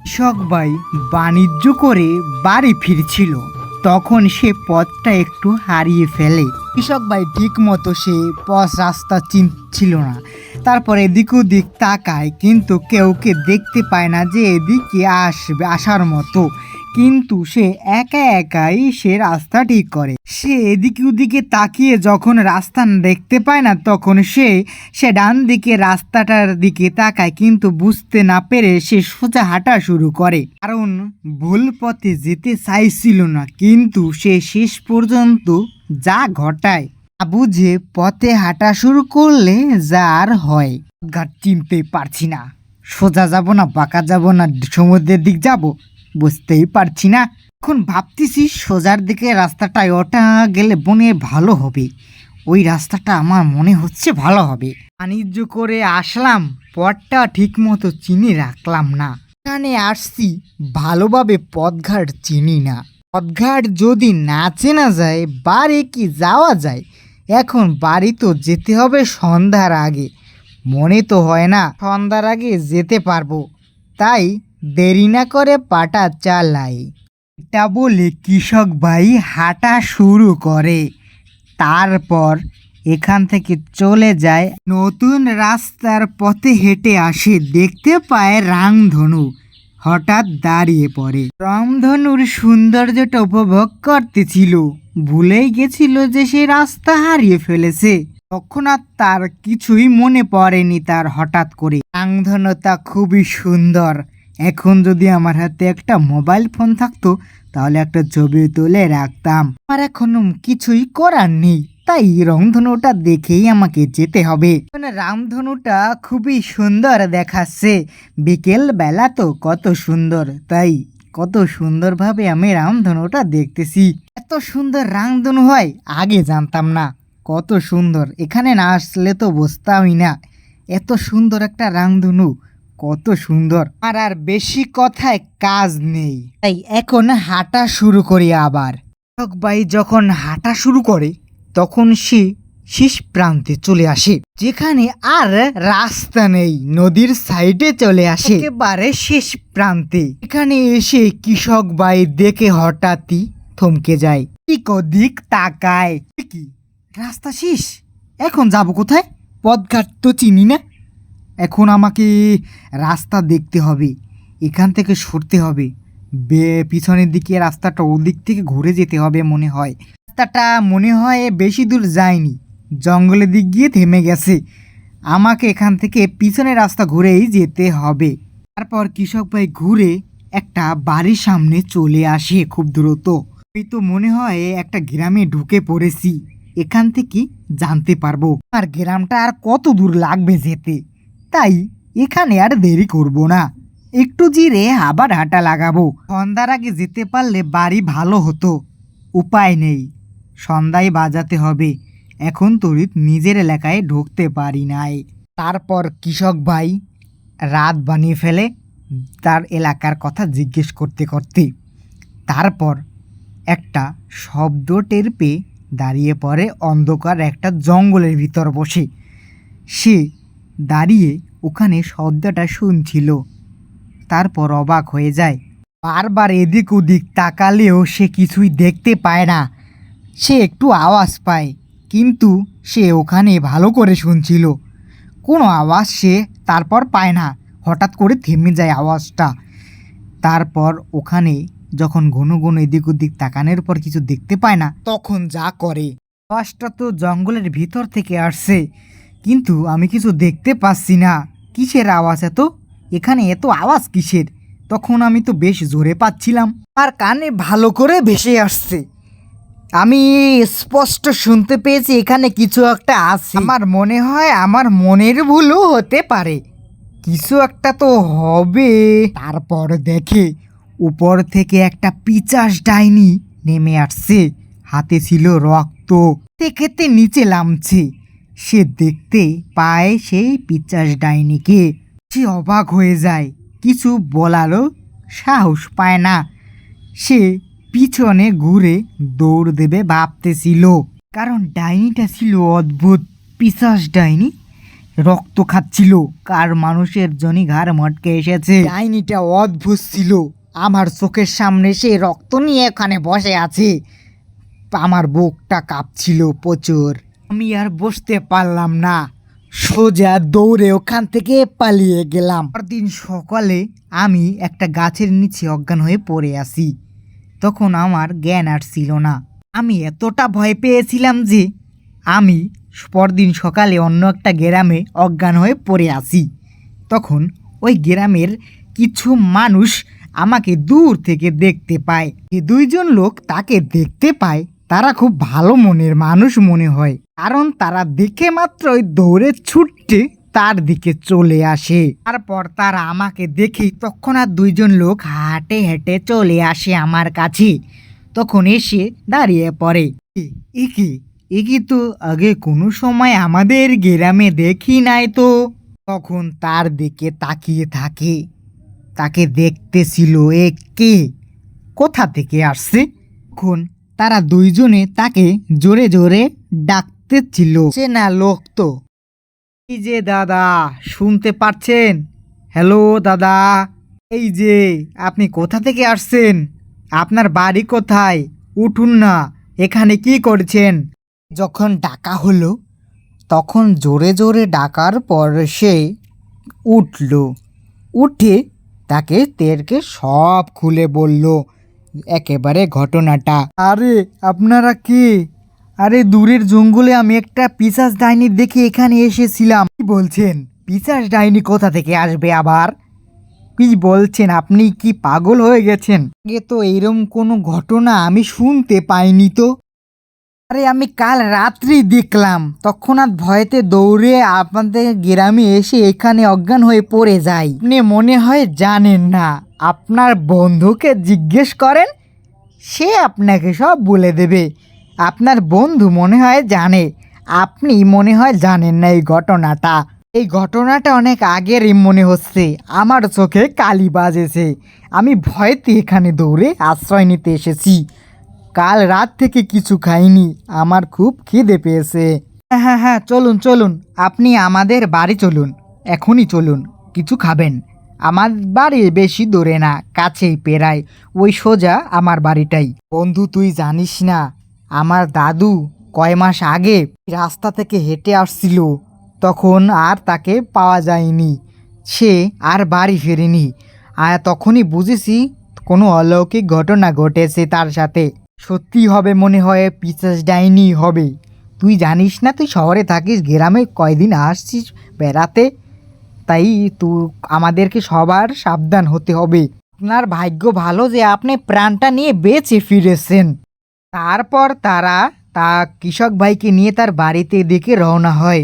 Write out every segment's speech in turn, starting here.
কৃষক ভাই বাণিজ্য করে বাড়ি ফিরছিল, তখন সে পথটা একটু হারিয়ে ফেলে। কৃষক ভাই ঠিক মতো সে পথ রাস্তা চিনছিল না। তারপর এদিক ওদিক তাকায়, কিন্তু কেউকে দেখতে পায় না যে এদিকে আসার মতো। কিন্তু সে একা একাই সে রাস্তা ঠিক করে। সে এদিকে ওদিকে তাকিয়ে যখন রাস্তা দেখতে পায় না, তখন সে ডান দিকে রাস্তাটার দিকে তাকায়, কিন্তু বুঝতে না পেরে সে সোজা হাঁটা শুরু করে। কারণ ভুল পথে যেতে চাইছিল না, কিন্তু সে শেষ পর্যন্ত যা ঘটায় তা বুঝে পথে হাঁটা শুরু করলে যা আর হয়। ঘাট চিনতে পারছি না, সোজা যাব না বাঁকা যাব না সমুদ্রের দিক যাব বুঝতেই পারছি না। এখন ভাবতেছি সোজার দিকে রাস্তাটায় ওটা গেলে মনে ভালো হবে, ওই রাস্তাটা আমার মনে হচ্ছে ভালো হবে। বাণিজ্য করে আসলাম, পথটা ঠিক মতো চিনি রাখলাম না। এখানে আসছি ভালোভাবে পথঘাট চিনি না। পথঘাট যদি না চেনা যায় বাড়ি কি যাওয়া যায়? এখন বাড়ি তো যেতে হবে সন্ধ্যার আগে, মনে তো হয় না সন্ধ্যার আগে যেতে পারবো। তাই দেরি না করে পাটা চালাই। এটা বলে কৃষক ভাই হাঁটা শুরু করে। তারপর এখান থেকে চলে যায়, নতুন রাস্তার পথে হেঁটে আসে, দেখতে পায় রামধনু। হঠাৎ দাঁড়িয়ে পড়ে। রামধনুর সৌন্দর্যটা উপভোগ করতেছিল, ভুলেই গেছিল যে সে রাস্তা হারিয়ে ফেলেছে। তখন আর তার কিছুই মনে পড়েনি তার হঠাৎ করে। রামধনুটা খুবই সুন্দর। এখন যদি আমার হাতে একটা মোবাইল ফোন থাকতো তাহলে একটা ছবি তুলে রাখতাম। আমার এখন কিছুই করার নেই, তাই রামধনুটা দেখেই আমাকে যেতে হবে। রামধনুটা খুবই সুন্দর দেখাচ্ছে, বিকেল বেলা তো কত সুন্দর, তাই কত সুন্দরভাবে আমি রামধনুটা দেখতেছি। এত সুন্দর রামধনু হয় আগে জানতাম না, কত সুন্দর। এখানে না আসলে তো বুঝতামই না এত সুন্দর একটা রামধনু, কত সুন্দর। আর বেশি কথায় কাজ নেই, তাই এখন হাঁটা শুরু করি আবার। কৃষক ভাই যখন হাঁটা শুরু করে তখন সে শেষ প্রান্তে চলে আসে, যেখানে আর রাস্তা নেই, নদীর সাইডে চলে আসে একেবারে শেষ প্রান্তে। এখানে এসে কৃষক ভাই দেখে হঠাৎই থমকে যায়, ঠিক ওদিক তাকায়। কি রাস্তা শেষ, এখন যাব কোথায়? পথঘাট তো চিনি না। এখন আমাকে রাস্তা দেখতে হবে, এখান থেকে সরতে হবে, পিছনের দিকে রাস্তাটা ওদিক থেকে ঘুরে যেতে হবে মনে হয়। রাস্তাটা মনে হয় বেশি দূর যায়নি, জঙ্গলের দিক গিয়ে থেমে গেছে। আমাকে এখান থেকে পিছনের রাস্তা ঘুরেই যেতে হবে। তারপর কৃষক ভাই ঘুরে একটা বাড়ির সামনে চলে আসে খুব দ্রুত। এই তো মনে হয় একটা গ্রামে ঢুকে পড়েছি, এখান থেকে জানতে পারবো আর গ্রামটা আর কত দূর লাগবে যেতে। তাই এখানে আর দেরি করব না, একটু জিরে আবার হাঁটা লাগাবো। সন্ধ্যার আগে যেতে পারলে বাড়ি ভালো হতো, উপায় নেই, সন্ধ্যায় বাজাতে হবে। এখন তড়িৎ নিজের এলাকায় ঢুকতে পারি নাই। তারপর কৃষক ভাই রাত বানিয়ে ফেলে তার এলাকার কথা জিজ্ঞেস করতে করতে। তারপর একটা শব্দ টের পেয়ে দাঁড়িয়ে পড়ে অন্ধকার একটা জঙ্গলের ভিতর বসে। সে দাঁড়িয়ে ওখানে শব্দটা শুনছিল, তারপর অবাক হয়ে যায়। বারবার এদিক ওদিক তাকালেও সে কিছুই দেখতে পায় না। সে একটু আওয়াজ পায়, কিন্তু সে ওখানে ভালো করে শুনছিল, কোনো আওয়াজ সে তারপর পায় না। হঠাৎ করে থেমে যায় আওয়াজটা। তারপর ওখানে যখন ঘন ঘন এদিক ওদিক তাকানোর পর কিছু দেখতে পায় না, তখন যা করে, আওয়াজটা তো জঙ্গলের ভিতর থেকে আসছে, কিন্তু আমি কিছু দেখতে পাচ্ছি না। কিসের আওয়াজ এত? এখানে এত আওয়াজ কিসের? তখন আমি তো বেশ জোরে পাচ্ছিলাম, আর কানে ভালো করে ভেসে আসছে। আমি স্পষ্ট শুনতে পেয়েছি এখানে কিছু একটা আছে। আমার মনে হয় আমার মনের ভুলও হতে পারে, কিছু একটা তো হবে। তারপর দেখে উপর থেকে একটা পিচাস ডাইনি নেমে আসছে, হাতে ছিল রক্ত, খেতে নিচে নামছে। সে দেখতে পায় সেই পিচাস ডাইনিকে, সে অবাক হয়ে যায়, কিছু বলারও সাহস পায় না। সে পিছনে ঘুরে দৌড় দেবে ভাবতেছিল, কারণ ডাইনিটা ছিল অদ্ভুত পিশাচ ডাইনি। রক্ত খাচ্ছিল। কার মানুষের জনি ঘাড় মটকে এসেছে। ডাইনিটা অদ্ভুত ছিল। আমার চোখের সামনে সে রক্ত নিয়ে এখানে বসে আছে। আমার বুকটা কাঁপছিল প্রচুর। আমি আর বসতে পারলাম না, সোজা দৌড়ে ওখান থেকে পালিয়ে গেলাম। পরদিন সকালে আমি একটা গাছের নিচে অজ্ঞান হয়ে পড়ে আছি। তখন আমার জ্ঞান আর ছিল না। আমি এতটা ভয় পেয়েছিলাম যে আমি পরদিন সকালে অন্য একটা গ্রামে অজ্ঞান হয়ে পড়ে আছি। তখন ওই গ্রামের কিছু মানুষ আমাকে দূর থেকে দেখতে পায়। এই দুইজন লোক তাকে দেখতে পায়। তারা খুব ভালো মনের মানুষ মনে হয়, কারণ তারা দেখে মাত্রই দৌড়ে ছুটতে তার দিকে চলে আসে। তারপর তারা আমাকে দেখেই তৎক্ষণাৎ দুইজন লোক হাঁটে হেঁটে চলে আসে আমার কাছে। তখন এসে দাঁড়িয়ে পড়ে। একি তো আগে কোনো সময় আমাদের গ্রামে দেখি নাই তো। তখন তার দিকে তাকিয়ে থাকে। তাকে দেখতেছিল এ কে, কোথা থেকে আসছে। তখন তারা দুইজনে তাকে জোরে জোরে ডাকতেছিল। চেনা লোক তো। এই যে দাদা, শুনতে পাচ্ছেন? হ্যালো দাদা, এই যে আপনি কোথা থেকে আসছেন? আপনার বাড়ি কোথায়? উঠুন না, এখানে কি করছেন? যখন ডাকা হলো তখন জোরে জোরে ডাকার পর সে উঠল। উঠে তাকে তেরকে সব খুলে বলল একেবারে ঘটনাটা। আরে আপনারা কে? আরে দূরের জঙ্গলে আমি একটা পিশাচ ডাইনি দেখে এখানে এসেছিলাম। কি বলছেন? পিশাচ ডাইনি কোথা থেকে আসবে আবার? কি বলছেন? আপনি কি পাগল হয়ে গেছেন? আগে তো এইরকম কোনো ঘটনা আমি শুনতে পাইনি তো। আরে আমি কাল রাত্রি দেখলাম, তৎক্ষণাৎ ভয়েতে দৌড়ে আপনাদের গ্রামে এসে এখানে অজ্ঞান হয়ে পড়ে যাই। আপনি মনে হয় জানেন না। আপনার বন্ধুকে জিজ্ঞেস করেন, সে আপনাকে সব বলে দেবে। আপনার বন্ধু মনে হয় জানে, আপনি মনে হয় জানেন না এই ঘটনাটা। এই ঘটনাটা অনেক আগেরই মনে হচ্ছে। আমার চোখে কালি বাজেছে। আমি ভয়তে এখানে দৌড়ে আশ্রয় নিতে এসেছি। কাল রাত থেকে কিছু খাইনি, আমার খুব খিদে পেয়েছে। হ্যাঁ হ্যাঁ, চলুন চলুন, আপনি আমাদের বাড়ি চলুন, এখনই চলুন, কিছু খাবেন। আমার বাড়ি বেশি দূরে না, কাছেই পেরায়, ওই সোজা আমার বাড়িটাই। বন্ধু তুই জানিস না, আমার দাদু কয় মাস আগে রাস্তা থেকে হেঁটে আসছিল, তখন আর তাকে পাওয়া যায়নি। সে আর বাড়ি ফেরেনি। আর তখনই বুঝেছি কোনো অলৌকিক ঘটনা ঘটেছে তার সাথে। সত্যি হবে মনে হয়, পিশাচ ডাইনি হবে। তুই জানিস না, তুই শহরে থাকিস, গ্রামে কয়দিন আসছিস বেড়াতে, তাই তুই আমাদেরকে সবার সাবধান হতে হবে। আপনার ভাগ্য ভালো যে আপনি প্রাণটা নিয়ে বেঁচে ফিরেছেন। তারপর তারা কৃষক ভাইকে নিয়ে তার বাড়িতে দিকে রওনা হয়।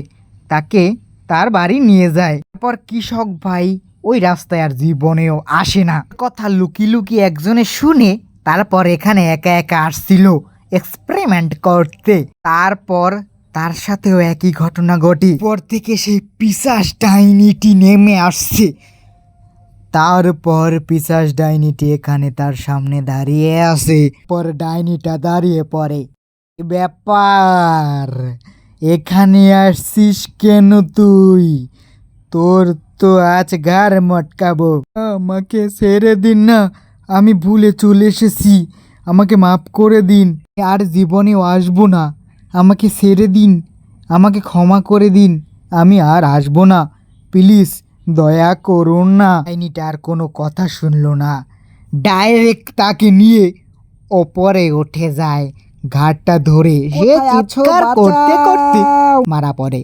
তাকে তার বাড়ি নিয়ে যায়। তারপর কৃষক ভাই ওই রাস্তায় আর জীবনেও আসে না। কথা লুকিয়ে লুকিয়ে একজনে শুনে তারপর এখানে একা একা আসছিল এক্সপেরিমেন্ট করতে। তারপর তার সাথেও একই ঘটনা ঘটে। পর থেকে সেই পিশাচ ডাইনিটি নেমে আসছে। তারপর পিশাচ ডাইনিটি এখানে তার সামনে দাঁড়িয়ে আছে। পর ডাইনিটা দাঁড়িয়ে পড়ে, ব্যাপার এখানে আসছিস কেন তুই? তোর তো আজ ঘাড় মটকাবো। আমাকে ছেড়ে দিন না, আমি ভুলে চলে এসেছি, আমাকে মাফ করে দিন, আর জীবনেও আসবো না। আমাকে ছেড়ে দিন, আমাকে ক্ষমা করে দিন, আমি আর আসবো না, প্লিজ দয়া করুন না। ডাইনিটা আর কোনো কথা শুনলো না, ডাইরেক্ট তাকে নিয়ে ওপরে উঠে যায়। ঘাটটা ধরে সে চিৎকার করতে করতে মারা পড়ে।